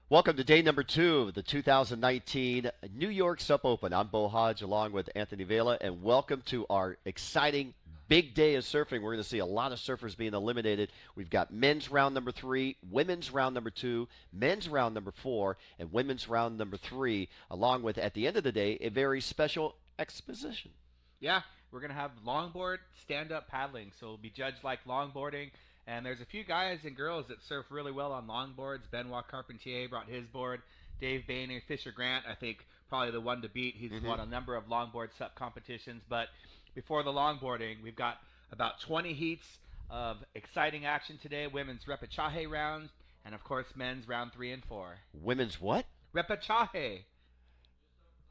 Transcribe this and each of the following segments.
Welcome to day number 2 of the 2019 New York Sup Open. I'm Bo Hodge along with Anthony Vela, and welcome to our exciting big day of surfing. We're going to see a lot of surfers being eliminated. We've got men's round number 3, women's round number 2, men's round number 4, and women's round number 3, along with, at the end of the day, a very special exposition. Yeah, we're gonna have longboard stand-up paddling, so it'll be judged like longboarding. And there's a few guys and girls that surf really well on longboards. Benoit Carpentier brought his board. Dave Bainey, Fisher Grant, I think probably the one to beat. He's won a number of longboard sup competitions. But before the longboarding, we've got about 20 heats of exciting action today. Women's repechaje round, and of course men's round 3 and 4. Women's what? Repechaje.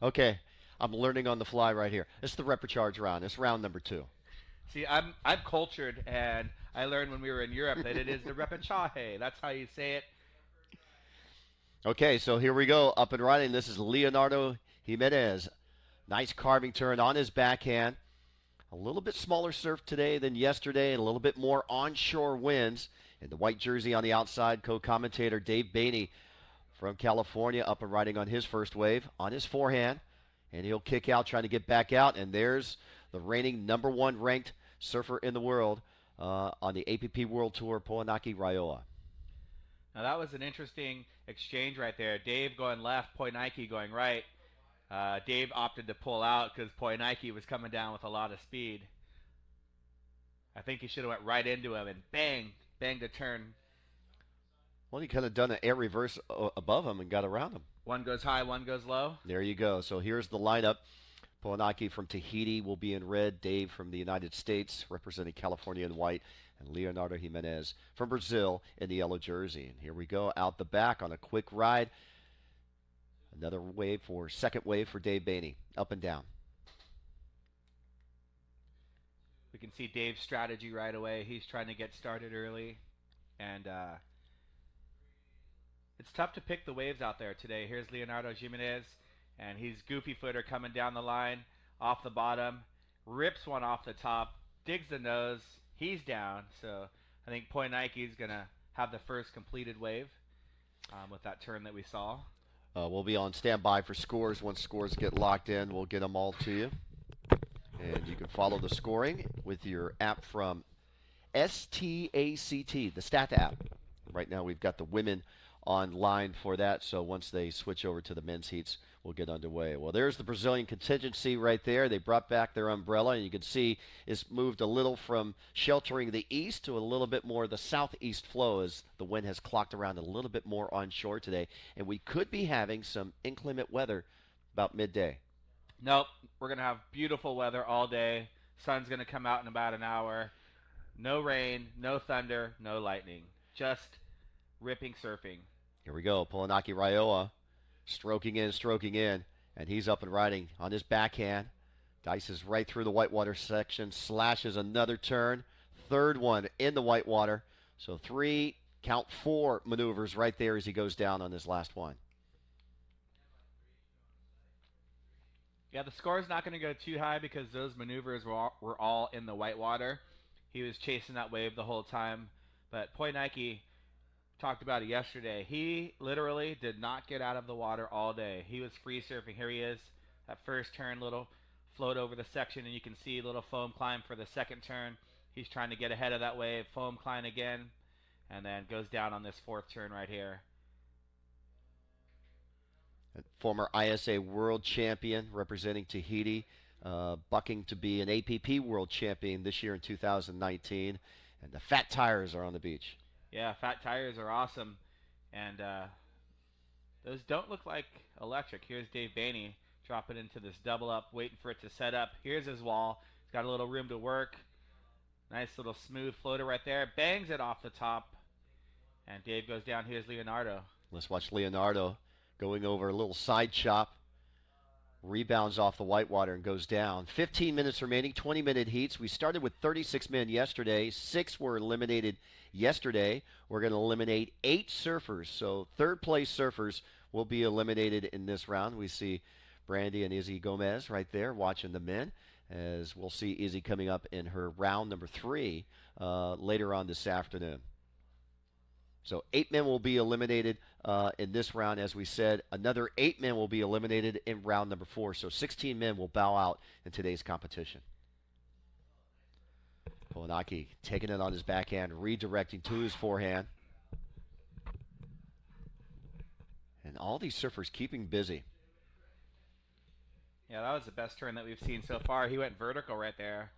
Okay, I'm learning on the fly right here. It's the Repercharge round. It's round number 2. See, I'm cultured, and I learned when we were in Europe that it is the repechaje. That's how you say it. Okay, so here we go. Up and running. This is Leonardo Jimenez. Nice carving turn on his backhand. A little bit smaller surf today than yesterday, and a little bit more onshore winds. In the white jersey on the outside, co-commentator Dave Bainey from California, up and riding on his first wave on his forehand. And he'll kick out, trying to get back out. And there's the reigning number 1 ranked surfer in the world on the APP World Tour, Poanaki Raioa. Now that was an interesting exchange right there. Dave going left, Poinike going right. Dave opted to pull out because Poinike was coming down with a lot of speed. I think he should have went right into him and bang, banged a turn. Well, he could have done an air reverse above him and got around him. One goes high, one goes low. There you go. So here's the lineup. Poanaki from Tahiti will be in red. Dave from the United States, representing California in white. And Leonardo Jimenez from Brazil in the yellow jersey. And here we go, out the back on a quick ride. Another wave for, second wave for Dave Bainey, up and down. We can see Dave's strategy right away. He's trying to get started early. And it's tough to pick the waves out there today. Here's Leonardo Jimenez, and he's goofy footer coming down the line, off the bottom, rips one off the top, digs the nose, he's down. So I think Poinike's going to have the first completed wave with that turn that we saw. We'll be on standby for scores. Once scores get locked in, we'll get them all to you. And you can follow the scoring with your app from STACT, the Stat app. Right now we've got the women online for that, so once they switch over to the men's heats, we'll get underway. Well, there's the Brazilian contingency right there. They brought back their umbrella, and you can see it's moved a little from sheltering the east to a little bit more the southeast flow as the wind has clocked around a little bit more onshore today, and we could be having some inclement weather about midday. Nope, we're going to have beautiful weather all day. Sun's going to come out in about an hour. No rain, no thunder, no lightning. Just ripping surfing. Here we go, Poanaki Raioa, stroking in, and he's up and riding on his backhand. Dices right through the whitewater section, slashes another turn, third one in the whitewater. So 3, count 4 maneuvers right there as he goes down on his last one. Yeah, the score's not going to go too high because those maneuvers were all in the whitewater. He was chasing that wave the whole time. But Poinike talked about it yesterday. He literally did not get out of the water all day. He was free surfing. Here he is. That first turn, little float over the section, and you can see a little foam climb for the second turn. He's trying to get ahead of that wave. Foam climb again, and then goes down on this fourth turn right here. Former ISA world champion representing Tahiti, bucking to be an APP world champion this year in 2019. And the fat tires are on the beach. Yeah, fat tires are awesome. And those don't look like electric. Here's Dave Bainey dropping into this double up, waiting for it to set up. Here's his wall. He's got a little room to work. Nice little smooth floater right there. Bangs it off the top. And Dave goes down. Here's Leonardo. Let's watch Leonardo going over a little side chop. Rebounds off the whitewater and goes down. 15 minutes remaining, 20-minute heats. We started with 36 men yesterday. 6 were eliminated yesterday. We're going to eliminate 8 surfers. So third-place surfers will be eliminated in this round. We see Brandy and Izzy Gomez right there watching the men, as we'll see Izzy coming up in her round number 3 later on this afternoon. So 8 men will be eliminated in this round, as we said. Another 8 men will be eliminated in round number 4. So 16 men will bow out in today's competition. Polanaki taking it on his backhand, redirecting to his forehand. And all these surfers keeping busy. Yeah, that was the best turn that we've seen so far. He went vertical right there.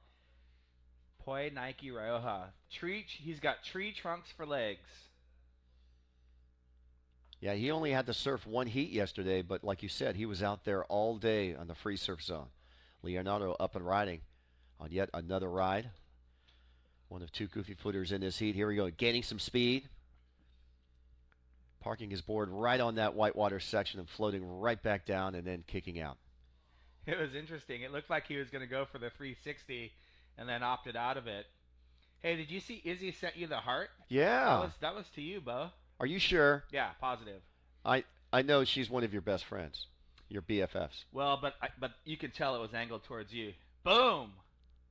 Poi Nike Rioja. He's got tree trunks for legs. Yeah, he only had to surf one heat yesterday, but like you said, he was out there all day on the free surf zone. Leonardo up and riding on yet another ride. One of 2 goofy footers in this heat. Here we go, gaining some speed. Parking his board right on that whitewater section and floating right back down and then kicking out. It was interesting. It looked like he was going to go for the 360 and then opted out of it. Hey, did you see Izzy sent you the heart? Yeah. That was to you, Bo. Are you sure? Yeah, positive. I know she's one of your best friends, your BFFs. Well, but you can tell it was angled towards you. Boom.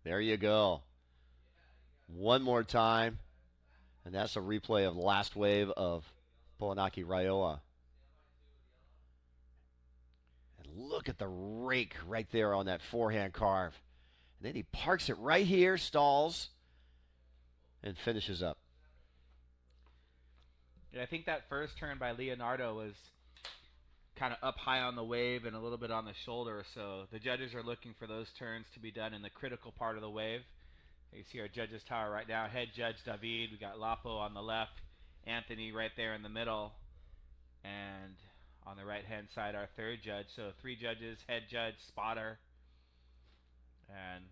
There you go. One more time, and that's a replay of the last wave of Polanaki Raioa. And look at the rake right there on that forehand carve. And then he parks it right here, stalls, and finishes up. Yeah, I think that first turn by Leonardo was kind of up high on the wave and a little bit on the shoulder. So the judges are looking for those turns to be done in the critical part of the wave. You see our judges tower right now. Head judge David. We got Lapo on the left. Anthony right there in the middle. And on the right-hand side, our third judge. So 3 judges, head judge, spotter. And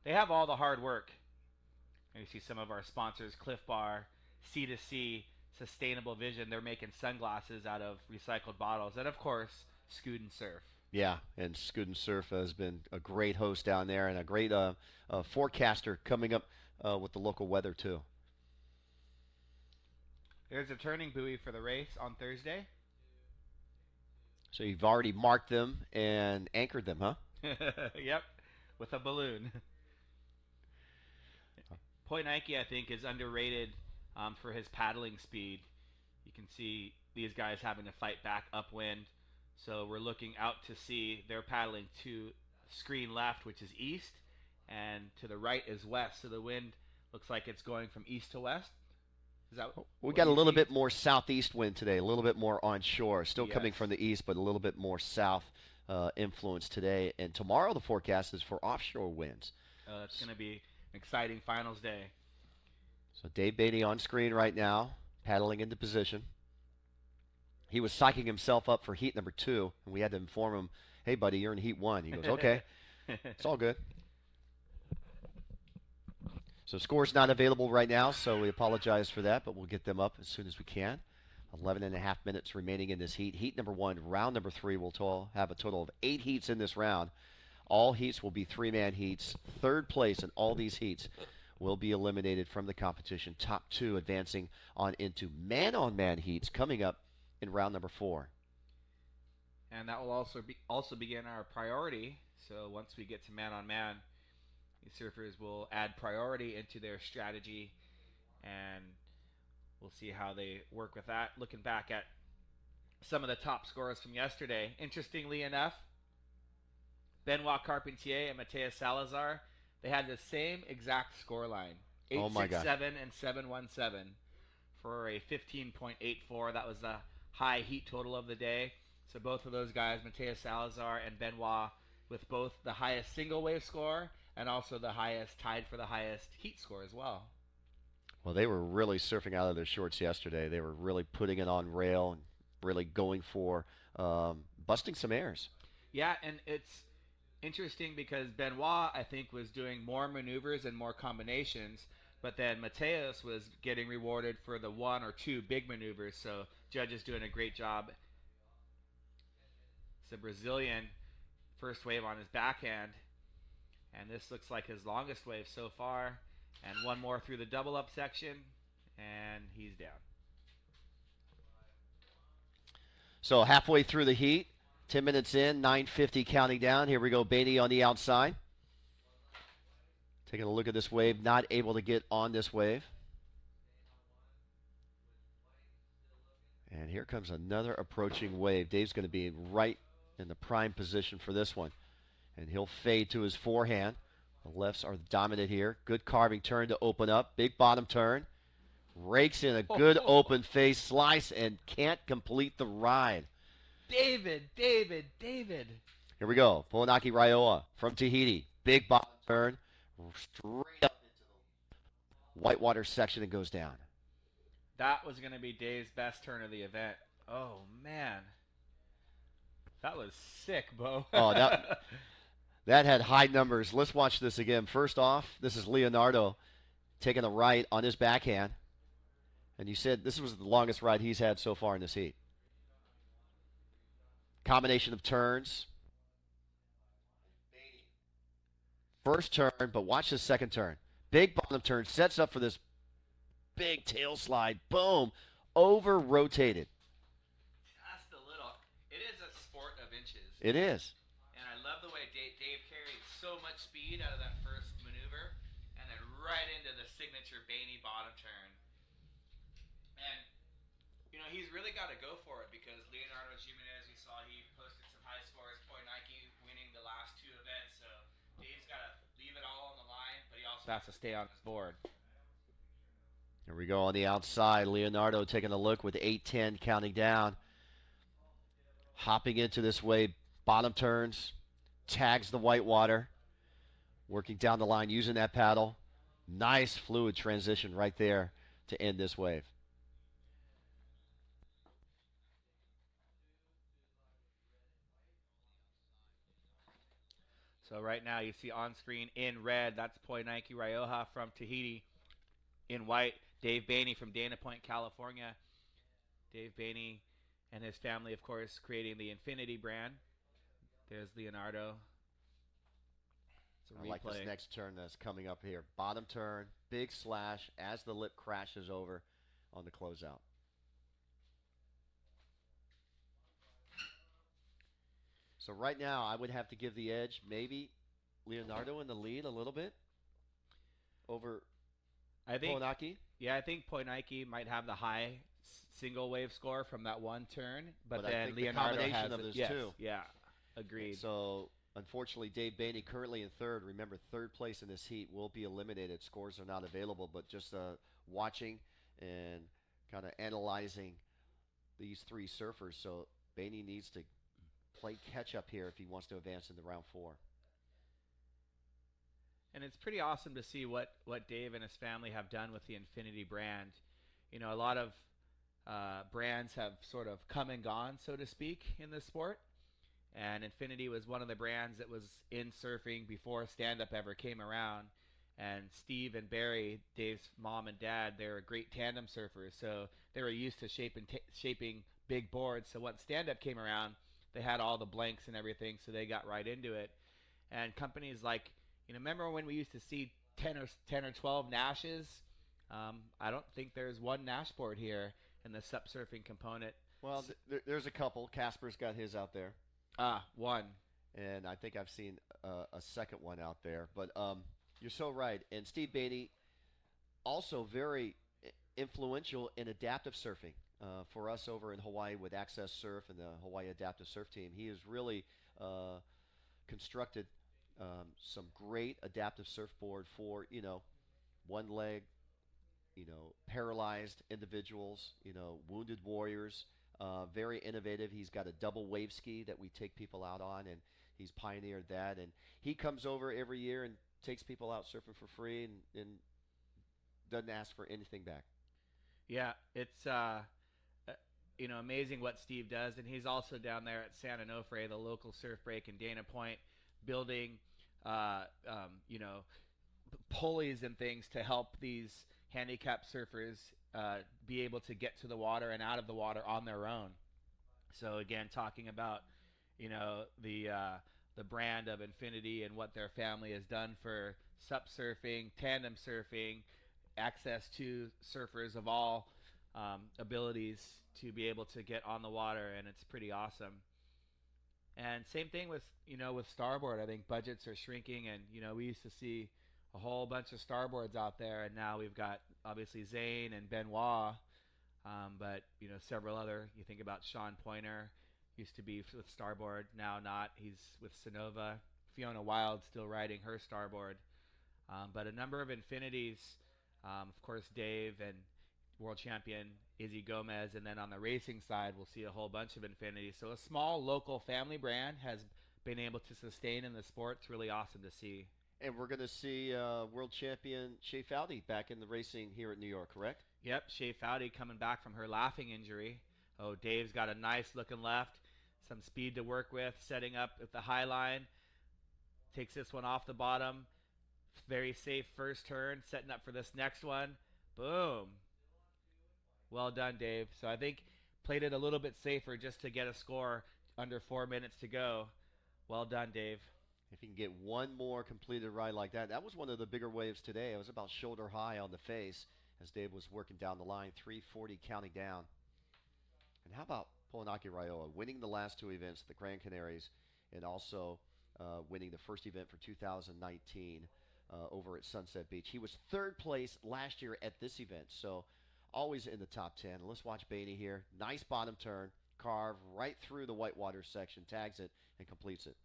they have all the hard work. And you see some of our sponsors, Cliff Bar, C2C, Sustainable Vision. They're making sunglasses out of recycled bottles. And, of course, Scoot and Surf. Yeah, and Scoot and Surf has been a great host down there and a great forecaster coming up with the local weather, too. There's a turning buoy for the race on Thursday. So you've already marked them and anchored them, huh? Yep, with a balloon. Point Nike, I think, is underrated for his paddling speed. You can see these guys having to fight back upwind. So we're looking out to sea. They're paddling to screen left, which is east, and to the right is west. So the wind looks like it's going from east to west. Is that we got a little bit more southeast wind today, a little bit more onshore. Still coming from the east, but a little bit more south influence today. And tomorrow the forecast is for offshore winds. It's going to be an exciting finals day. So Dave Beatty on screen right now, paddling into position. He was psyching himself up for heat number 2, and we had to inform him, hey, buddy, you're in heat 1. He goes, okay, it's all good. So score's not available right now, so we apologize for that, but we'll get them up as soon as we can. 11 and a half minutes remaining in this heat. Heat number 1, round number 3, we'll have a total of 8 heats in this round. All heats will be 3-man heats. Third place in all these heats will be eliminated from the competition. Top 2 advancing on into man-on-man heats coming up in round number 4. And that will also begin our priority. So once we get to man-on-man, these surfers will add priority into their strategy, and we'll see how they work with that. Looking back at some of the top scorers from yesterday, interestingly enough, Benoit Carpentier and Mateus Salazar, they had the same exact score line, 867 and 717 for a 15.84. That was the high heat total of the day. So both of those guys, Mateus Salazar and Benoit, with both the highest single wave score and also the highest, tied for the highest heat score as well. Well, they were really surfing out of their shorts yesterday. They were really putting it on rail and really going for busting some airs. Yeah, and it's interesting because Benoit, I think, was doing more maneuvers and more combinations, but then Mateus was getting rewarded for the 1 or 2 big maneuvers, so judges doing a great job. It's a Brazilian first wave on his backhand, and this looks like his longest wave so far. And one more through the double up section, and he's down. So halfway through the heat, 10 minutes in, 9:50 counting down. Here we go, Beatty on the outside. Taking a look at this wave, not able to get on this wave. And here comes another approaching wave. Dave's going to be right in the prime position for this one. And he'll fade to his forehand. The lefts are dominant here. Good carving turn to open up. Big bottom turn. Rakes in a good open face slice and can't complete the ride. David. Here we go. Polanaki Raioa from Tahiti. Big bottom turn. Straight up into the whitewater section and goes down. That was going to be Dave's best turn of the event. Oh, man. That was sick, Bo. Oh, that had high numbers. Let's watch this again. First off, this is Leonardo taking a right on his backhand. And you said this was the longest ride he's had so far in this heat. Combination of turns. First turn, but watch the second turn. Big bottom turn, sets up for this big tail slide. Boom. Over rotated. Just a little. It is a sport of inches. It is. And I love the way Dave carried so much speed out of that first maneuver and then right into the signature Bainey bottom turn. And, he's really got to go for it because Leonardo Jimenez, we saw he posted some high scores. Nike winning the last two events. So Dave's got to leave it all on the line, but he also has to stay on his board. Here we go on the outside. Leonardo taking a look with 8-10 counting down. Hopping into this wave. Bottom turns. Tags the whitewater. Working down the line using that paddle. Nice fluid transition right there to end this wave. So right now you see on screen in red, that's Poinaki Rioja from Tahiti. In white, Dave Bainey from Dana Point, California. Dave Bainey and his family, of course, creating the Infinity brand. There's Leonardo. I like this next turn that's coming up here. Bottom turn, big slash as the lip crashes over on the closeout. So right now, I would have to give the edge, maybe Leonardo in the lead a little bit over Polanaki. Yeah, I think Poinaki might have the high single wave score from that one turn, but then I think Leonardo the combination has of those two. Yeah, agreed. So unfortunately, Dave Bainey currently in third. Remember, third place in this heat will be eliminated. Scores are not available, but just watching and kind of analyzing these three surfers. So Bainey needs to play catch up here if he wants to advance into round 4. And it's pretty awesome to see what Dave and his family have done with the Infinity brand. A lot of brands have sort of come and gone, so to speak, in this sport. And Infinity was one of the brands that was in surfing before stand-up ever came around. And Steve and Barry, Dave's mom and dad, they're great tandem surfers, so they were used to shaping big boards. So once stand-up came around, they had all the blanks and everything, so they got right into it. And companies like, remember when we used to see 10 or 12 Nashes? I don't think there's one Nash board here in the sup surfing component. Well, there's a couple. Casper's got his out there. One. And I think I've seen a second one out there. But you're so right. And Steve Bainey, also very influential in adaptive surfing. For us over in Hawaii with Access Surf and the Hawaii Adaptive Surf Team, he has really constructed some great adaptive surfboard for one leg, paralyzed individuals, wounded warriors. Very innovative. He's got a double wave ski that we take people out on, and he's pioneered that. And he comes over every year and takes people out surfing for free and doesn't ask for anything back. Yeah, it's amazing what Steve does, and he's also down there at San Onofre, the local surf break in Dana Point, building, pulleys and things to help these handicapped surfers be able to get to the water and out of the water on their own. So again, talking about the brand of Infinity and what their family has done for sup surfing, tandem surfing, access to surfers of all abilities to be able to get on the water, and it's pretty awesome. And same thing with with starboard. I think budgets are shrinking, and we used to see a whole bunch of starboards out there, and now we've got obviously Zane and Benoit But several other. You think about Sean Pointer, used to be with Starboard, now not. He's with Sonova. Fiona Wild still riding her Starboard. But a number of Infinities. Of course, Dave and world champion Izzy Gomez, and then on the racing side, we'll see a whole bunch of Infinities. So a small local family brand has been able to sustain in the sport. It's really awesome to see. And we're going to see world champion Shea Fowdy back in the racing here at New York, correct? Yep, Shea Fowdy coming back from her laughing injury. Oh, Dave's got a nice looking left, some speed to work with, setting up at the high line. Takes this one off the bottom. Very safe first turn, setting up for this next one. Boom. Well done, Dave. So I think played it a little bit safer just to get a score under 4 minutes to go. Well done, Dave. If he can get one more completed ride like that, that was one of the bigger waves today. It was about shoulder high on the face as Dave was working down the line, 340 counting down. And how about Polinaki Raiola winning the last two events at the Grand Canaries and also winning the first event for 2019 over at Sunset Beach. He was third place last year at this event, so always in the top 10. Let's watch Bainey here. Nice bottom turn, carve right through the whitewater section, tags it, and completes it.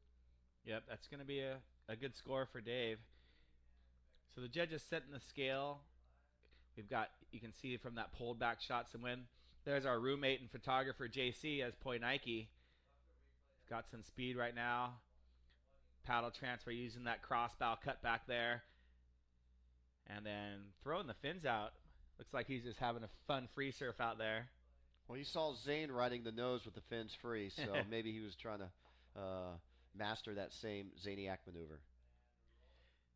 Yep, that's going to be a good score for Dave. So the judges setting the scale. We've got, you can see from that pulled back shot some wind. There's our roommate and photographer JC as Poinike. Got some speed right now. Paddle transfer using that crossbow cut back there. And then throwing the fins out. Looks like he's just having a fun free surf out there. Well, you saw Zane riding the nose with the fins free, so maybe he was trying to master that same Zaniac maneuver.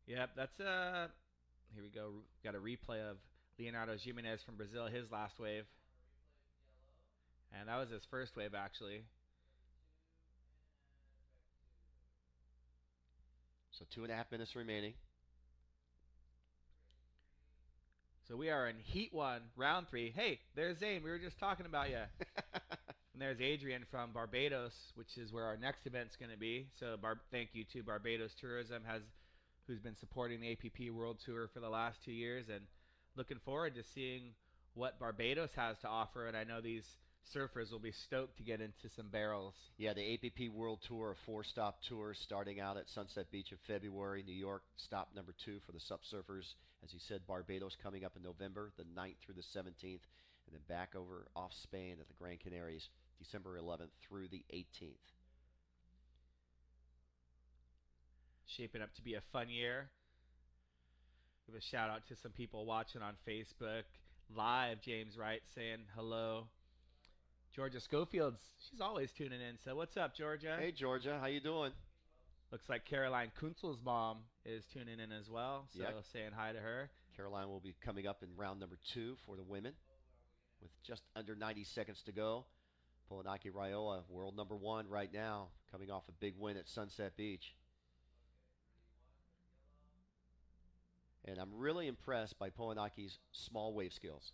Yep, that's here we go. Got a replay of Leonardo Jimenez from Brazil, his last wave. And that was his first wave, actually. So 2.5 minutes remaining. So we are in Heat 1, Round 3. Hey, there's Zane. We were just talking about you. And there's Adrian from Barbados, which is where our next event's going to be. So thank you to Barbados Tourism, who's been supporting the APP World Tour for the last 2 years, and looking forward to seeing what Barbados has to offer. And I know these surfers will be stoked to get into some barrels. Yeah, the APP World Tour, a 4-stop tour starting out at Sunset Beach in February. New York, stop number 2 for the SUP surfers. As he said, Barbados coming up in November, the 9th through the 17th, and then back over off Spain at the Grand Canaries, December 11th through the 18th. Shaping up to be a fun year. Give a shout out to some people watching on Facebook Live. James Wright saying hello. Georgia Schofield's, she's always tuning in. So what's up, Georgia? Hey, Georgia. How you doing? Looks like Caroline Kunzel's mom is tuning in as well. So yep. Saying hi to her. Caroline will be coming up in round number 2 for the women with just under 90 seconds to go. Polinaki Raiola, world number 1 right now, coming off a big win at Sunset Beach. And I'm really impressed by Polinaki's small wave skills.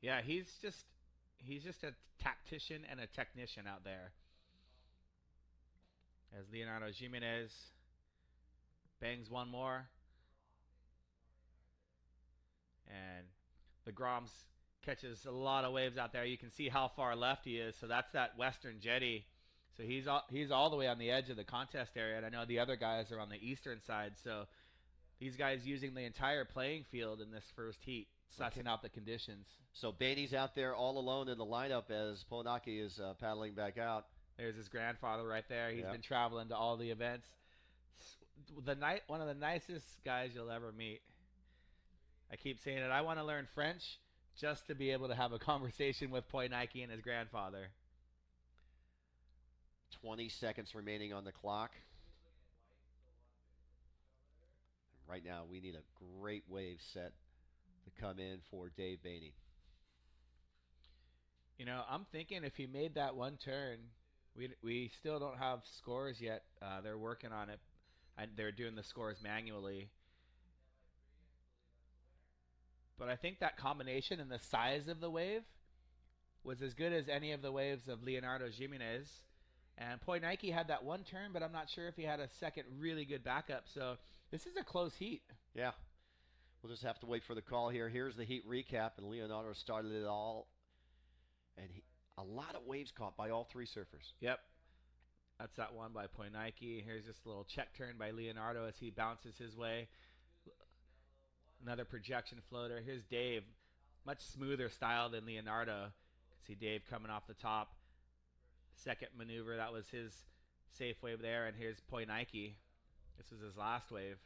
Yeah, he's just a tactician and a technician out there. As Leonardo Jimenez bangs one more. And the Groms catches a lot of waves out there. You can see how far left he is. So that's that western jetty. So he's all the way on the edge of the contest area. And I know the other guys are on the eastern side. So these guys using the entire playing field in this first heat, sussing out the conditions. So Bainey's out there all alone in the lineup as Polinaki is paddling back out. There's his grandfather right there. He's been traveling to all the events. One of the nicest guys you'll ever meet. I keep saying it. I want to learn French just to be able to have a conversation with Poinike and his grandfather. 20 seconds remaining on the clock. Right now, we need a great wave set to come in for Dave Bainey. You know, I'm thinking if he made that one turn, we still don't have scores yet. They're working on it. They're doing the scores manually. But I think that combination and the size of the wave was as good as any of the waves of Leonardo Jimenez. And Poinike had that one turn, but I'm not sure if he had a second really good backup. So this is a close heat. Yeah. We'll just have to wait for the call here. Here's the heat recap, and Leonardo started it all And a lot of waves caught by all three surfers. Yep. That's that one by Poinike. Here's just a little check turn by Leonardo as he bounces his way. Another projection floater. Here's Dave. Much smoother style than Leonardo. You can see Dave coming off the top. Second maneuver, that was his safe wave there. And here's Poinike. This was his last wave.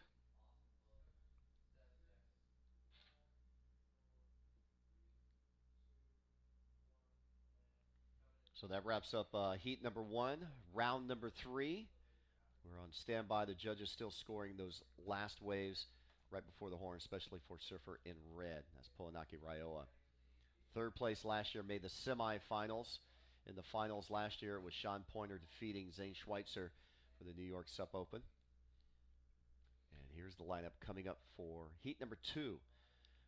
So that wraps up heat number 1, round number 3. We're on standby. The judges still scoring those last waves right before the horn, especially for surfer in red. That's Poinaki Raioa. Third place last year made the semifinals. In the finals last year, it was Sean Pointer defeating Zane Schweitzer for the New York Sup Open. And here's the lineup coming up for heat number 2.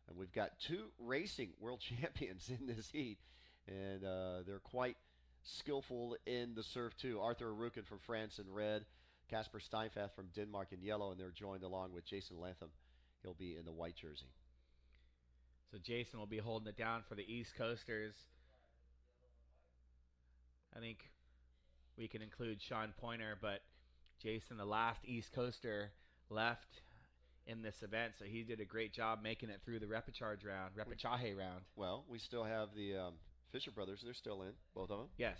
And we've got 2 racing world champions in this heat. And they're quite skillful in the surf, too. Arthur Arukin from France in red, Casper Steinfath from Denmark in yellow, and they're joined along with Jason Latham. He'll be in the white jersey. So Jason will be holding it down for the East Coasters. I think we can include Sean Pointer, but Jason, the last East Coaster left in this event, so he did a great job making it through the repechaje round. Well, we still have the Fisher brothers. They're still in, both of them. Yes.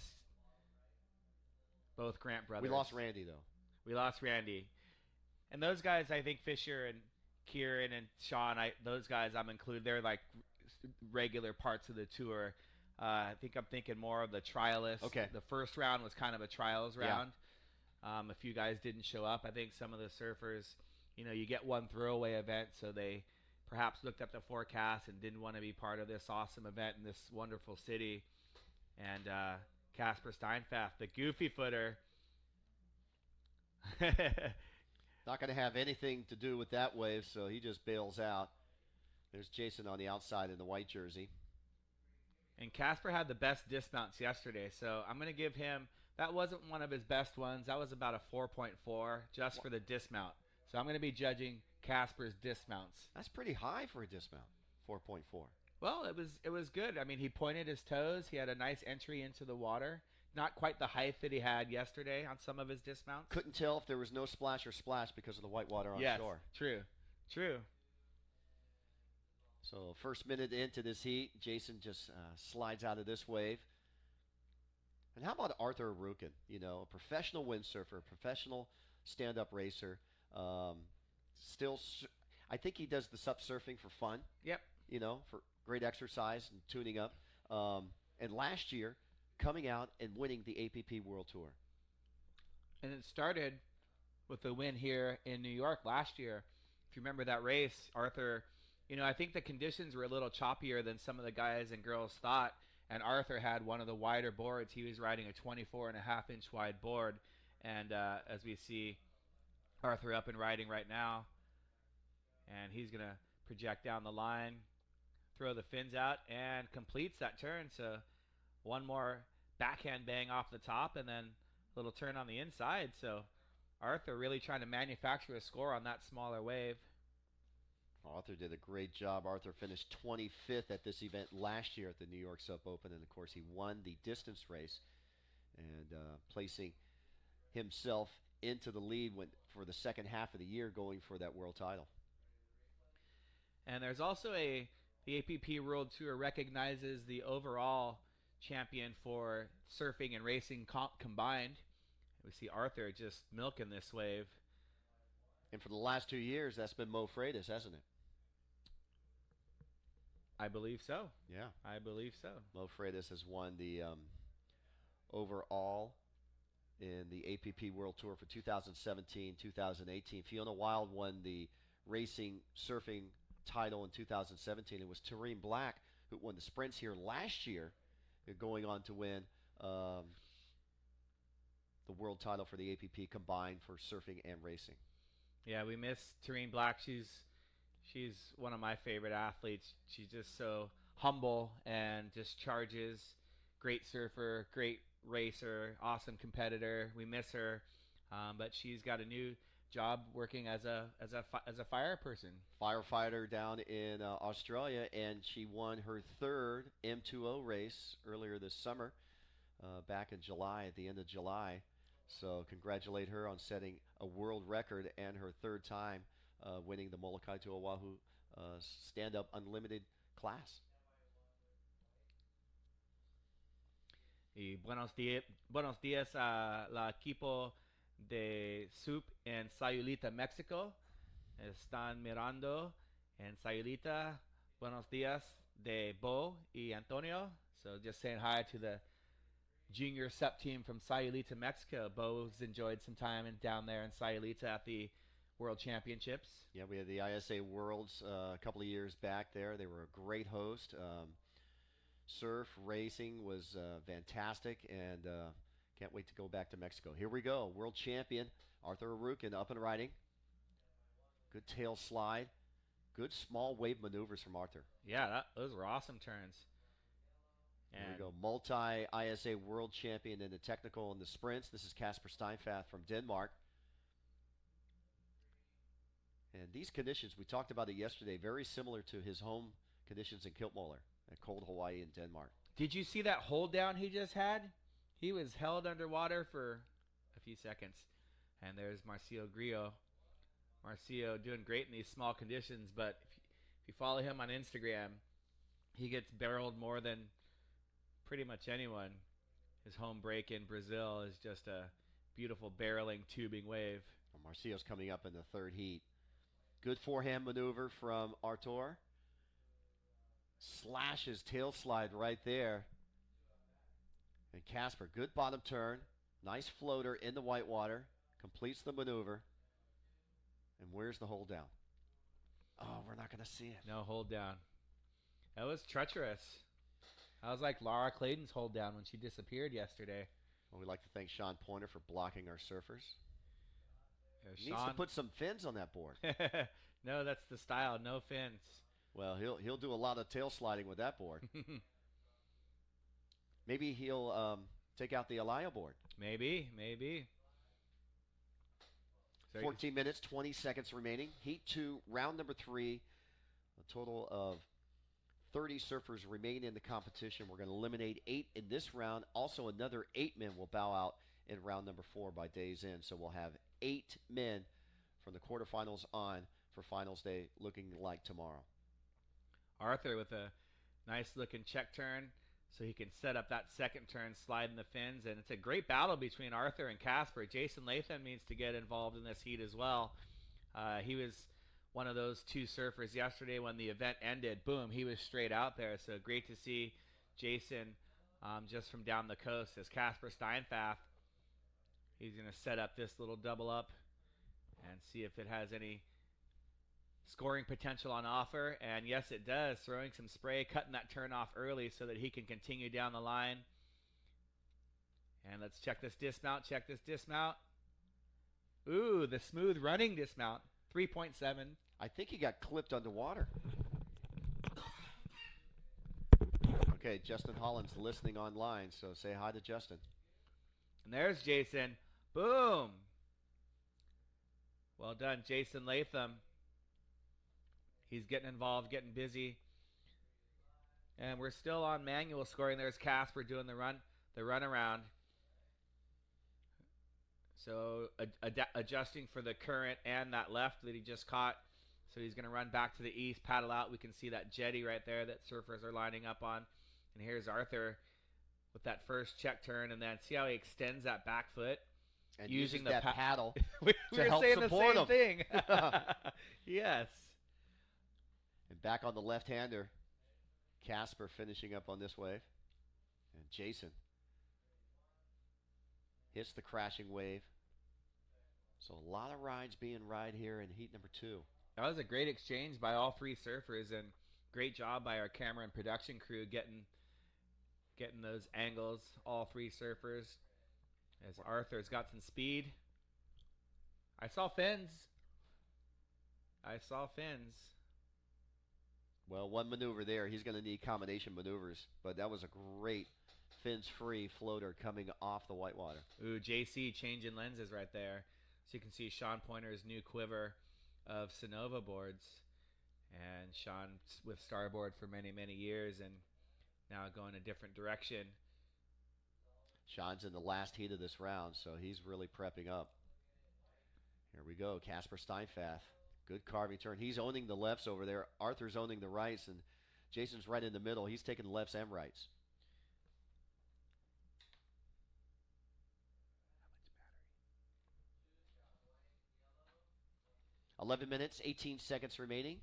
Both Grant brothers. We lost Randy, though. We lost Randy. And those guys, I think Fisher and Kieran and Sean, those guys I'm included. They're like regular parts of the tour. I think I'm thinking more of the trialists. Okay. The first round was kind of a trials round. Yeah. A few guys didn't show up. I think some of the surfers, you get one throwaway event, so they perhaps looked up the forecast and didn't want to be part of this awesome event in this wonderful city. And Casper Steinfath, the goofy footer. Not going to have anything to do with that wave, so he just bails out. There's Jason on the outside in the white jersey. And Casper had the best dismounts yesterday, so I'm going to give him, that wasn't one of his best ones. That was about a 4.4 just for the dismount. So I'm going to be judging Casper's dismounts. That's pretty high for a dismount, 4.4. Well, it was good. I mean, he pointed his toes. He had a nice entry into the water. Not quite the height that he had yesterday on some of his dismounts. Couldn't tell if there was no splash or splash because of the white water on shore. Yes, true. So first minute into this heat, Jason just slides out of this wave. And how about Arthur Arukin? A professional windsurfer, a professional stand-up racer. I think he does the sup surfing for fun. Yep. For great exercise and tuning up. And last year, coming out and winning the APP World Tour. And it started with the win here in New York last year. If you remember that race, Arthur, I think the conditions were a little choppier than some of the guys and girls thought. And Arthur had one of the wider boards. He was riding a 24.5-inch wide board. And as we see Arthur up and riding right now, and he's going to project down the line, throw the fins out, and completes that turn. So one more backhand bang off the top, and then a little turn on the inside. So Arthur really trying to manufacture a score on that smaller wave. Arthur did a great job. Arthur finished 25th at this event last year at the New York Sup Open, and of course he won the distance race and placing himself into the lead for the second half of the year, going for that world title. And there's also the APP World Tour recognizes the overall champion for surfing and racing combined. We see Arthur just milking this wave. And for the last 2 years, that's been Mo Freitas, hasn't it? I believe so. Yeah. I believe so. Mo Freitas has won the overall in the APP World Tour for 2017, 2018. Fiona Wild won the racing surfing title in 2017. It was Tareen Black who won the sprints here last year, going on to win the world title for the APP combined for surfing and racing. Yeah, we miss Tareen Black. She's one of my favorite athletes. She's just so humble and just charges. Great surfer, great racer, awesome competitor. We miss her, but she's got a new job working as a fire person. Firefighter down in Australia, and she won her third M2O race earlier this summer, back in July, at the end of July. So congratulate her on setting a world record and her third time winning the Molokai to Oahu stand-up unlimited class. Y buenos días a la equipo de SUP en Sayulita, México. Están mirando en Sayulita. Buenos días de Bo y Antonio. So just saying hi to the junior SEP team from Sayulita, Mexico. Bo's enjoyed some time down there in Sayulita at the World Championships. Yeah, we had the ISA Worlds a couple of years back there. They were a great host. Surf racing was fantastic, and can't wait to go back to Mexico. Here we go. World champion Arthur Arukin up and riding. Good tail slide. Good small wave maneuvers from Arthur. Yeah, those were awesome turns. Here we go. Multi ISA world champion in the technical and the sprints. This is Kasper Steinfath from Denmark. And these conditions, we talked about it yesterday, very similar to his home conditions in Kiltmoller at cold Hawaii and Denmark. Did you see that hold down he just had? He was held underwater for a few seconds. And there's Marcio Grillo. Marcio doing great in these small conditions, but if you follow him on Instagram, he gets barreled more than pretty much anyone. His home break in Brazil is just a beautiful barreling tubing wave. Well, Marcio's coming up in the third heat. Good forehand maneuver from Artur. Slashes tail slide right there. And Kasper, good bottom turn. Nice floater in the whitewater. Completes the maneuver. And where's the hold down? Oh, we're not going to see it. No hold down. That was treacherous. That was like Laura Clayton's hold down when she disappeared yesterday. Well, we'd like to thank Sean Pointer for blocking our surfers. He Sean needs to put some fins on that board. No, that's the style. No fins. Well, he'll do a lot of tail sliding with that board. Maybe he'll take out the Alaya board. Maybe. So 14 minutes, 20 seconds remaining. Heat 2, round number 3. A total of 30 surfers remain in the competition. We're going to eliminate 8 in this round. Also, another 8 men will bow out in round number 4 by day's end. So we'll have 8 men from the quarterfinals on for finals day, looking like tomorrow. Arthur with a nice looking check turn so he can set up that second turn, sliding the fins. And it's a great battle between Arthur and Kasper. Jason Latham needs to get involved in this heat as well. He was one of those two surfers yesterday when the event ended. Boom, he was straight out there. So great to see Jason just from down the coast as Kasper Steinfath. He's going to set up this little double up and see if it has any scoring potential on offer. And yes, it does. Throwing some spray, cutting that turn off early so that he can continue down the line. And let's check this dismount. Ooh, the smooth running dismount. 3.7. I think he got clipped underwater. Okay, Justin Holland's listening online, so say hi to Justin. And there's Jason. Boom. Well done, Jason Latham. He's getting involved, getting busy. And we're still on manual scoring. There's Kasper doing the run around. So adjusting for the current and that left that he just caught. So he's going to run back to the east, paddle out. We can see that jetty right there that surfers are lining up on. And here's Arthur with that first check turn. And then see how he extends that back foot. And using that paddle we to were help saying support the same him. thing. Yes. And back on the left-hander, Kasper finishing up on this wave. And Jason hits the crashing wave. So a lot of rides being ride here in heat number 2. That was a great exchange by all three surfers, and great job by our camera and production crew getting those angles, all three surfers. As Arthur's got some speed. I saw fins. Well, one maneuver there. He's going to need combination maneuvers, but that was a great fins-free floater coming off the whitewater. Ooh, JC changing lenses right there. So you can see Sean Pointer's new quiver of Sonova boards, and Sean with Starboard for many, many years, and now going a different direction. Sean's in the last heat of this round, so he's really prepping up. Here we go, Casper Steinfath. Good carving turn. He's owning the lefts over there. Arthur's owning the rights, and Jason's right in the middle. He's taking lefts and rights. 11 minutes, 18 seconds remaining.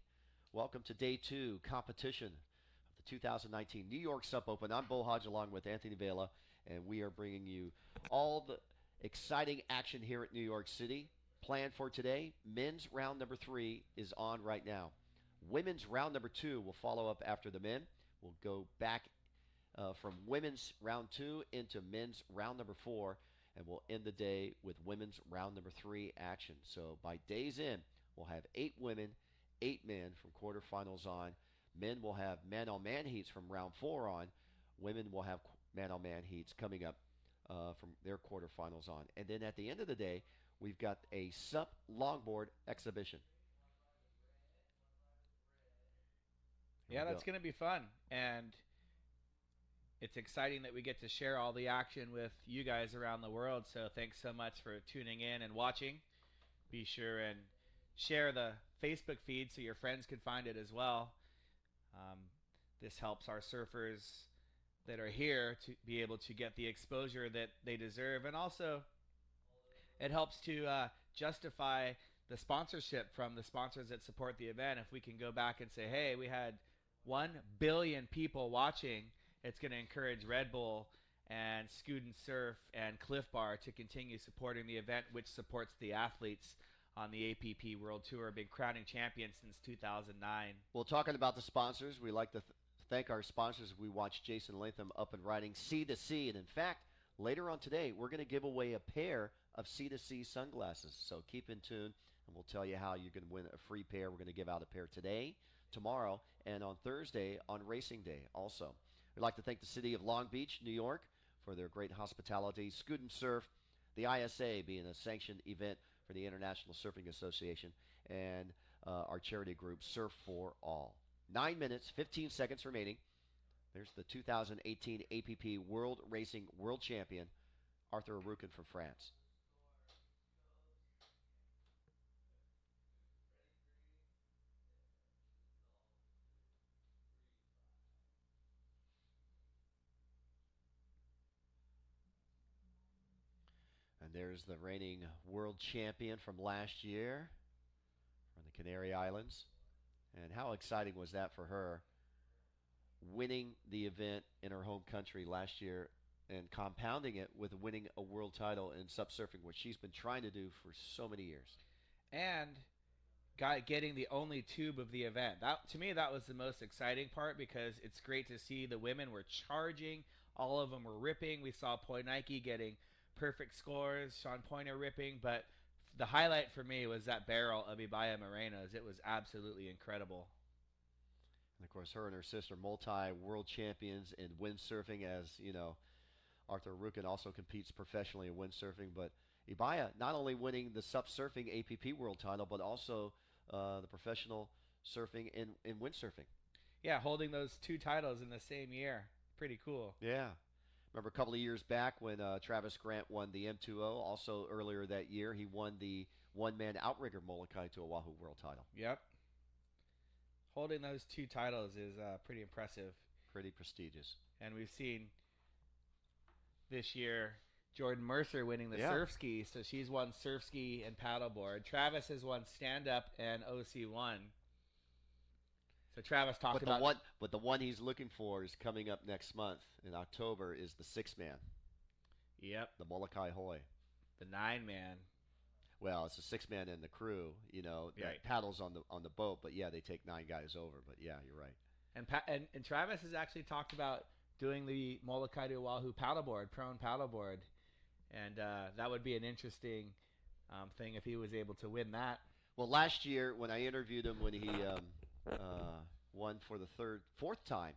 Welcome to day two competition of the 2019 New York Sup Open. I'm Bo Hodge along with Anthony Vela, and we are bringing you all the exciting action here at New York City. Planned for today, men's round number 3 is on right now. Women's round number 2 will follow up after the men. We'll go back from women's round 2 into men's round number 4, and we'll end the day with women's round number 3 action. So by day's end, we'll have 8 women, 8 men from quarterfinals on. Men will have man-on-man heats from round 4 on. Women will have man-on-man heats coming up from their quarterfinals on. And then at the end of the day, we've got a SUP longboard exhibition. Yeah, that's going to be fun. And it's exciting that we get to share all the action with you guys around the world. So thanks so much for tuning in and watching. Be sure and share the Facebook feed so your friends can find it as well. This helps our surfers that are here to be able to get the exposure that they deserve, and also it helps to justify the sponsorship from the sponsors that support the event. If we can go back and say, hey, we had 1 billion people watching, it's going to encourage Red Bull and Scoot and Surf and Cliff Bar to continue supporting the event, which supports the athletes on the APP World Tour, been crowning champion since 2009. Well, talking about the sponsors, we like to thank our sponsors. We watched Jason Latham up and riding C2C, and in fact, later on today, we're going to give away a pair of C2C sunglasses. So keep in tune, and we'll tell you how you can win a free pair. We're going to give out a pair today, tomorrow, and on Thursday on Racing Day also. We'd like to thank the city of Long Beach, New York, for their great hospitality. Scoot and Surf, the ISA being a sanctioned event for the International Surfing Association, and our charity group, Surf for All. 9 minutes, 15 seconds remaining. There's the 2018 APP World Racing World Champion, Arthur Arukin from France. And there's the reigning world champion from last year from the Canary Islands. And how exciting was that for her, winning the event in her home country last year and compounding it with winning a world title in SUP surfing, which she's been trying to do for so many years. And getting the only tube of the event. That, to me, that was the most exciting part, because it's great to see the women were charging. All of them were ripping. We saw Poi Nike getting perfect scores, Sean Pointer ripping, but the highlight for me was that barrel of Ibaya Morenos. It was absolutely incredible. And of course, her and her sister, multi-world champions in windsurfing, as you know, Arthur Rukin also competes professionally in windsurfing, but Ibaya not only winning the SUP surfing APP world title, but also the professional surfing in windsurfing. Yeah, holding those 2 titles in the same year. Pretty cool. Yeah. Remember a couple of years back when Travis Grant won the M2O. Also earlier that year, he won the one-man outrigger Molokai to Oahu world title. Yep. Holding those 2 titles is pretty impressive. Pretty prestigious. And we've seen this year Jordan Mercer winning the surf ski, so she's won surf ski and paddleboard. Travis has won stand-up and OC1. So Travis talked about... But the one he's looking for is coming up next month in October is the 6-man. Yep. The Molokai Hoi. The 9-man. Well, it's a 6-man and the crew, you know, that right. paddles on the boat, but yeah, they take 9 guys over. But yeah, you're right. And Travis has actually talked about doing the Molokai to Oahu paddleboard, prone paddleboard, and that would be an interesting thing if he was able to win that. Well, last year when I interviewed him when he won for the fourth time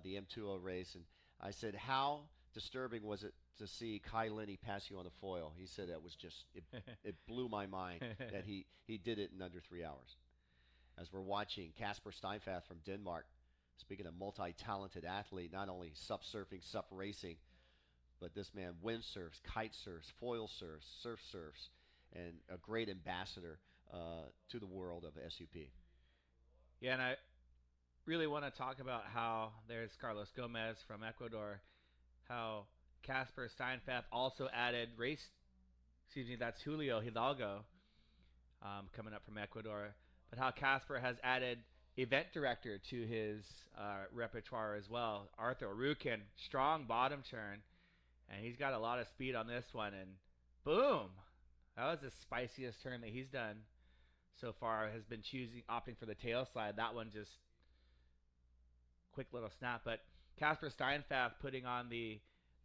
the M2O race, and I said, how disturbing was it to see Kai Lenny pass you on the foil. He said that was just it blew my mind that he did it in under 3 hours. As we're watching Casper Steinfath from Denmark, speaking of multi-talented athlete, not only sup surfing, sup racing, but this man windsurfs, kite surfs, foil surfs, surf surfs, and a great ambassador to the world of SUP. Yeah, and I really want to talk about how there's Carlos Gomez from Ecuador, how Casper Steinfath also added race. Excuse me, that's Julio Hidalgo coming up from Ecuador. But how Casper has added event director to his repertoire as well. Arthur Rukin, strong bottom turn, and he's got a lot of speed on this one. And boom, that was the spiciest turn that he's done so far. Has been opting for the tail slide. That one just quick little snap. But Casper Steinfath putting on the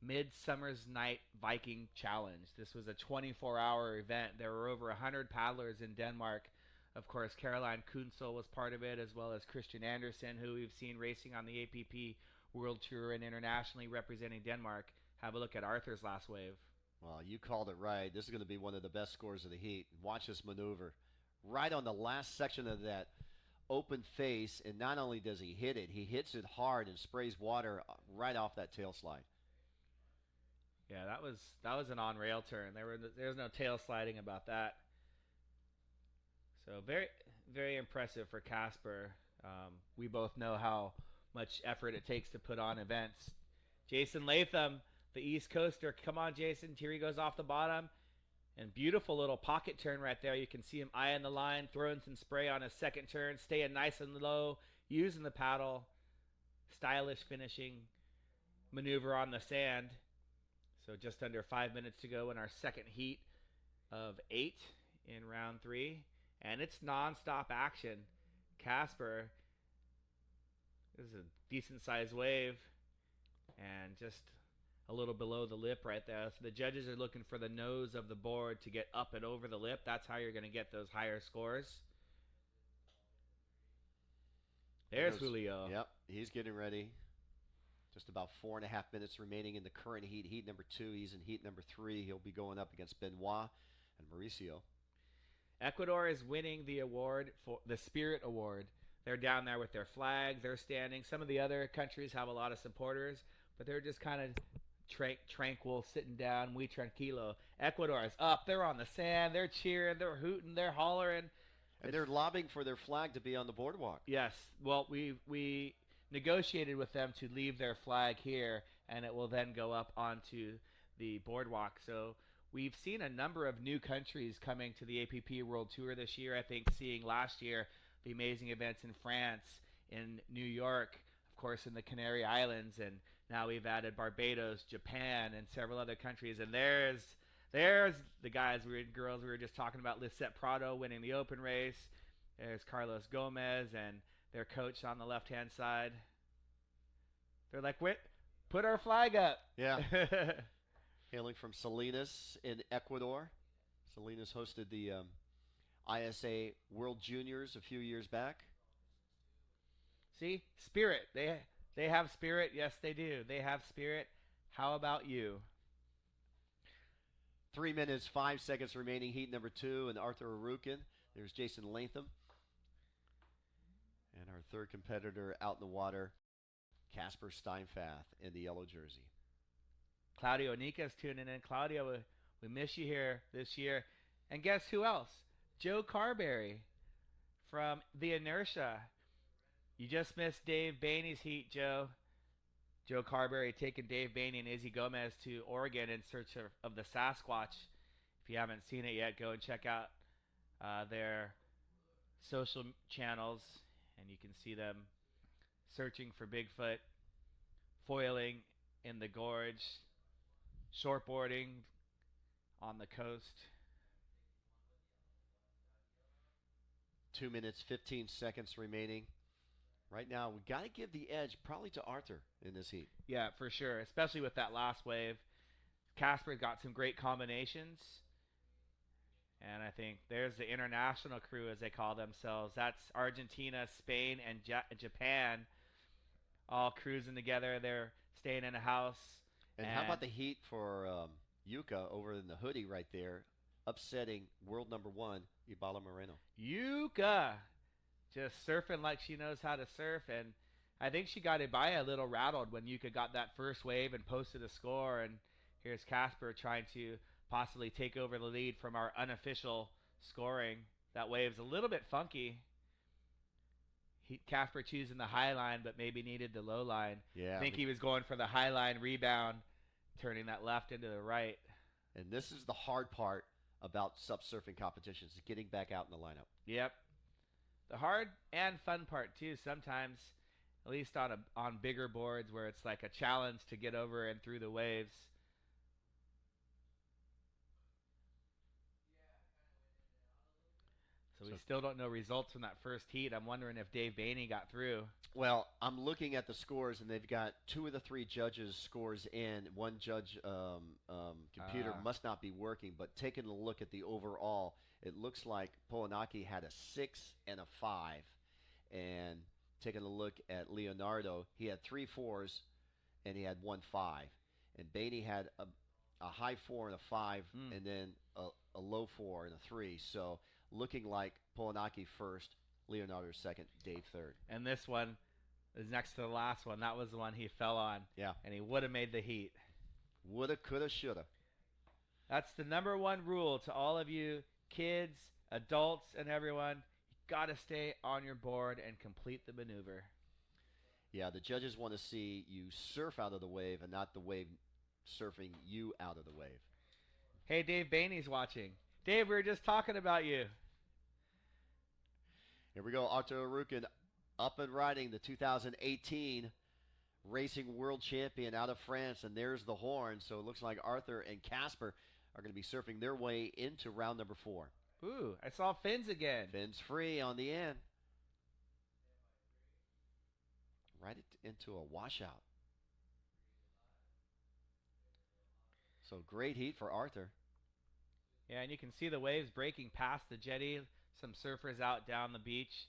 Midsummer's Night Viking Challenge. This was a 24-hour event. There were over 100 paddlers in Denmark. Of course, Caroline Kunsel was part of it, as well as Christian Andersen, who we've seen racing on the APP World Tour and internationally representing Denmark. Have a look at Arthur's last wave. Well, you called it right. This is going to be one of the best scores of the heat. Watch this maneuver. Right on the last section of that open face, and not only does he hit it, he hits it hard and sprays water right off that tail slide. Yeah, that was an on-rail turn. There's no tail sliding about that. So very very impressive for Casper. We both know how much effort it takes to put on events. Jason Latham, the East Coaster. Come on, Jason. Here he goes off the bottom. And beautiful little pocket turn right there. You can see him eyeing the line, throwing some spray on his second turn, staying nice and low, using the paddle. Stylish finishing maneuver on the sand. So just under 5 minutes to go in our second heat of 8 in round 3. And it's nonstop action. Casper, this is a decent sized wave. And just a little below the lip right there. So the judges are looking for the nose of the board to get up and over the lip. That's how you're going to get those higher scores. There's Julio. Yep, he's getting ready. Just about 4.5 minutes remaining in the current heat. Heat number 2. He's in heat number 3. He'll be going up against Benoit and Mauricio. Ecuador is winning the award for the Spirit Award. They're down there with their flag. They're standing. Some of the other countries have a lot of supporters, but they're just kind of tranquil, sitting down, muy tranquilo. Ecuador is up. They're on the sand. They're cheering. They're hooting. They're hollering. And they're lobbying for their flag to be on the boardwalk. Yes. Well, we negotiated with them to leave their flag here, and it will then go up onto the boardwalk. So we've seen a number of new countries coming to the APP World Tour this year. I think seeing last year the amazing events in France, in New York, of course in the Canary Islands, and now we've added Barbados, Japan, and several other countries. And there's the guys and girls we were just talking about. Lisette Prado winning the open race. There's Carlos Gomez and their coach on the left-hand side. They're like, put our flag up. Yeah. Hailing from Salinas in Ecuador. Salinas hosted the ISA World Juniors a few years back. See? Spirit. They have spirit. Yes, they do. They have spirit. How about you? 3 minutes, 5 seconds remaining. Heat number 2 and Arthur Arukin. There's Jason Latham. And our third competitor out in the water, Casper Steinfath in the yellow jersey. Claudio Nica's tuning in. Claudio, we miss you here this year. And guess who else? Joe Carberry from the Inertia. You just missed Dave Bainey's heat, Joe. Joe Carberry taking Dave Bainey and Izzy Gomez to Oregon in search of the Sasquatch. If you haven't seen it yet, go and check out their social channels, and you can see them searching for Bigfoot, foiling in the gorge, shortboarding on the coast. 2 minutes, 15 seconds remaining. Right now, we got to give the edge probably to Arthur in this heat. Yeah, for sure, especially with that last wave. Casper got some great combinations. And I think there's the international crew, as they call themselves. That's Argentina, Spain, and Japan all cruising together. They're staying in a house. And how And about the heat for Yuka over in the hoodie right there, upsetting world number one, Ibala Moreno. Yuka just surfing like she knows how to surf. And I think she got Ibaya a little rattled when Yuka got that first wave and posted a score. And here's Casper trying to possibly take over the lead from our unofficial scoring. That wave's a little bit funky. Casper choosing the high line, but maybe needed the low line. I Yeah, think he was going for the high line rebound, turning that left into the right. and this is the hard part about sup surfing competitions: is getting back out in the lineup. Yep, the hard and fun part too. Sometimes, at least on bigger boards where it's like a challenge to get over and through the waves. So we So, still don't know results from that first heat. I'm wondering if Dave Bainey got through. well, I'm looking at the scores, and they've got two of the three judges' scores in. One judge computer must not be working, but taking a look at the overall, it looks like Polanaki had a 6 and a 5. And taking a look at Leonardo, he had 3 4s and he had 1 5. And Bainey had a high 4 and a 5, and then a low 4 and a 3. So looking like Polanaki first, Leonardo second, Dave third. And this one is next to the last one. That was the one he fell on. Yeah. And he would have made the heat. Woulda, coulda, shoulda. That's the number one rule to all of you kids, adults, and everyone. You got to stay on your board and complete the maneuver. Yeah, the judges want to see you surf out of the wave and not the wave surfing you out of the wave. Hey, Dave Bainey's watching. Dave, we were just talking about you. Here we go. Artur Arukin up and riding, the 2018 racing world champion out of France. And there's the horn. So it looks like Arthur and Casper are going to be surfing their way into round number 4. Ooh, I saw fins again. Fins free on the end. Right into a washout. So great heat for Arthur. Yeah, and you can see the waves breaking past the jetty. Some surfers out down the beach.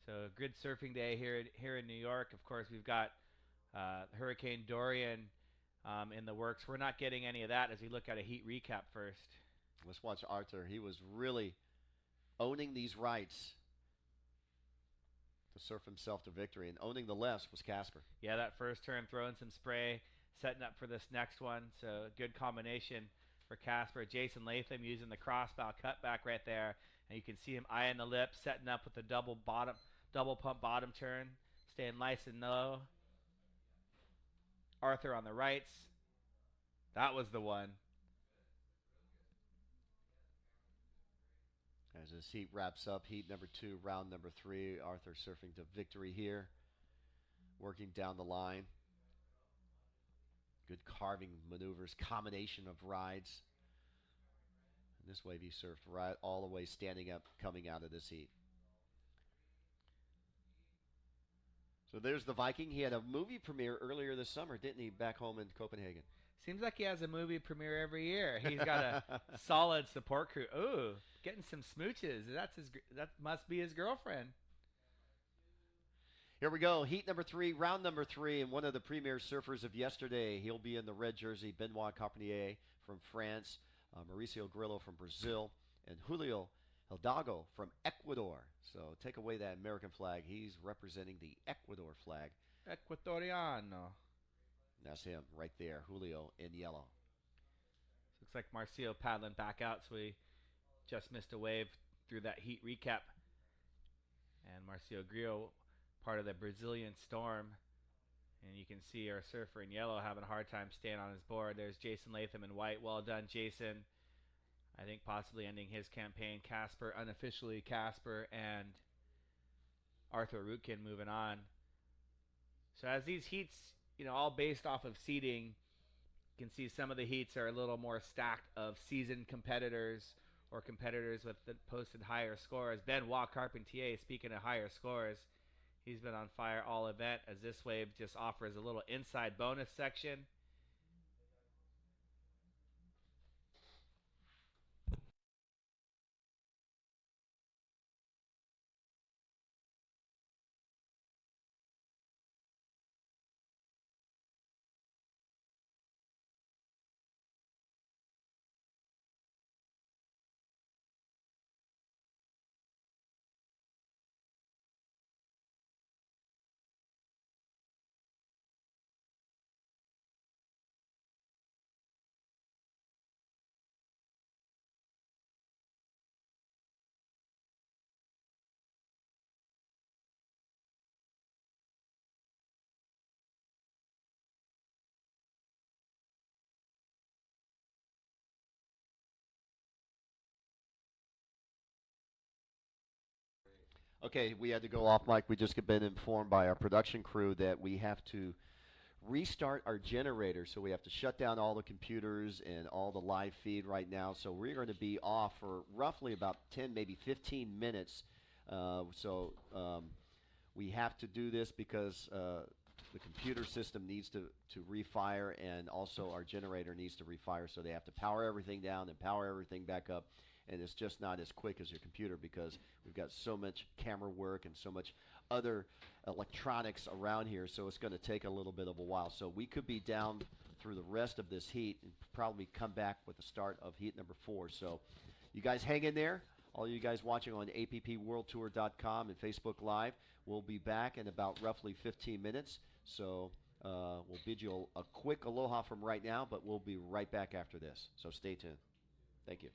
So a good surfing day here in New York. Of course, we've got Hurricane Dorian in the works. We're not getting any of that as we look at a heat recap first. Let's watch Arthur. He was really owning these rights to surf himself to victory, and owning the lefts was Casper. Yeah, that first turn, throwing some spray, setting up for this next one. So good combination for Casper. Jason Latham using the crossbow cutback right there, and you can see him eyeing the lip, setting up with the double pump bottom turn, staying nice and low. Arthur on the rights. That was the one. As this heat wraps up, heat number 2, round number 3, Arthur surfing to victory here, working down the line. Good carving maneuvers, combination of rides. And this wave he surfed right all the way standing up, coming out of this heat. So there's the Viking. He had a movie premiere earlier this summer, didn't he, back home in Copenhagen? Seems like he has a movie premiere every year. He's got a solid support crew. Ooh, getting some smooches. That must be his girlfriend. Here we go. Heat number 3, round number 3, and one of the premier surfers of yesterday. He'll be in the red jersey. Benoit Carpentier from France, Mauricio Grillo from Brazil, and Julio Hidalgo from Ecuador. So take away that American flag. He's representing the Ecuador flag. Ecuatoriano. That's him right there, Julio in yellow. Looks like Marcio paddling back out, so we just missed a wave through that heat recap. And Marcio Grillo, part of the Brazilian storm. And you can see our surfer in yellow having a hard time staying on his board. There's Jason Latham in white. Well done, Jason. I think possibly ending his campaign. Casper, unofficially Casper, and Arthur Rutkin moving on. So as these heats, all based off of seeding, you can see some of the heats are a little more stacked of seasoned competitors or competitors with the posted higher scores. Benoit Carpentier, speaking of higher scores, he's been on fire all event, as this wave just offers a little inside bonus section. Okay, we had to go off mic. We just have been informed by our production crew that we have to restart our generator. So we have to shut down all the computers and all the live feed right now. So we're going to be off for roughly about 10, maybe 15 minutes. We have to do this because the computer system needs to refire, and also our generator needs to refire. So they have to power everything down and power everything back up. And it's just not as quick as your computer because we've got so much camera work and so much other electronics around here. So it's going to take a little bit of a while. So we could be down through the rest of this heat and probably come back with the start of heat number 4. So you guys hang in there. All you guys watching on appworldtour.com and Facebook Live, we'll be back in about roughly 15 minutes. So we'll bid you a quick aloha from right now, but we'll be right back after this. So stay tuned. Thank you.